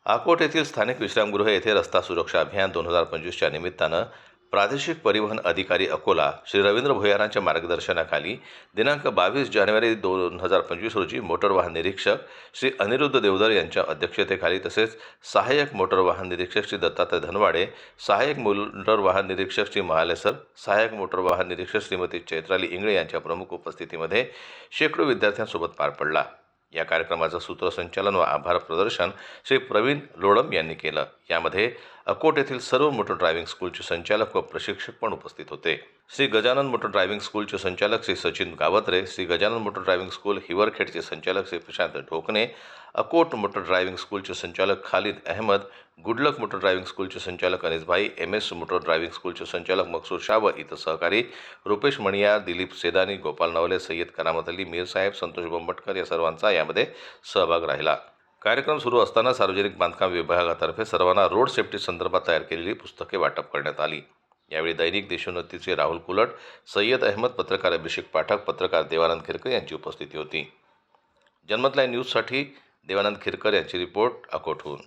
अकोट येथील स्थानिक विश्रामगृह येथे रस्ता सुरक्षा अभियान 2025च्या निमित्तानं प्रादेशिक परिवहन अधिकारी अकोला श्री रवींद्र भोयारांच्या मार्गदर्शनाखाली दिनांक 22 जानेवारी 2025 रोजी मोटर वाहन निरीक्षक श्री अनिरुद्ध देवधर यांच्या अध्यक्षतेखाली तसेच सहाय्यक मोटर वाहन निरीक्षक श्री दत्तात्रय धनवाडे, सहाय्यक मोटर वाहन निरीक्षक श्री महालेसर, सहाय्यक मोटर वाहन निरीक्षक श्रीमती चैत्राली इंगळे यांच्या प्रमुख उपस्थितीमध्ये शेकडो विद्यार्थ्यांसोबत पार पडला। या कार्यक्रमाचं सूत्रसंचालन व आभार प्रदर्शन श्री प्रवीण लोडम यांनी केलं। यामध्ये अकोट येथील सर्व मोटर ड्रायव्हिंग स्कूलचे संचालक व प्रशिक्षक पण उपस्थित होते। श्री गजानन मोटर ड्रायव्हिंग स्कूलचे संचालक Shri Sachin Gavatre, Shri Gajanan motor driving school हिवरखेडचे संचालक श्री प्रशांत ढोकणे, अकोट मोटर ड्रायव्हिंग स्कूलचे संचालक Khalid Ahmed, good luck motor driving स्कूलचे संचालक अनिसभाई, MS मोटर ड्रायव्हिंग स्कूलचे संचालक मकसूर शाह व इतर सहकारी रुपेश मणियार, दिलीप सेदानी, गोपाल नवले, सय्यद करामत अली, मीर साहेब, संतोष बोंबटकर या सर्वांचा यामध्ये सहभाग राहिला। कार्यक्रम सुरू असताना सार्वजनिक बांधकाम विभागातर्फे सर्वांना रोड सेफ्टी संदर्भात तयार केलेली पुस्तके वाटप करण्यात आली। यावेळी दैनिक देशोन्नतीचे राहुल कुलट, सय्यद अहमद, पत्रकार अभिषेक पाठक, पत्रकार देवानंद खिरकर यांची उपस्थिती होती। जनमत लाईव्ह न्यूजसाठी देवानंद खिरकर यांची रिपोर्ट अकोटहून।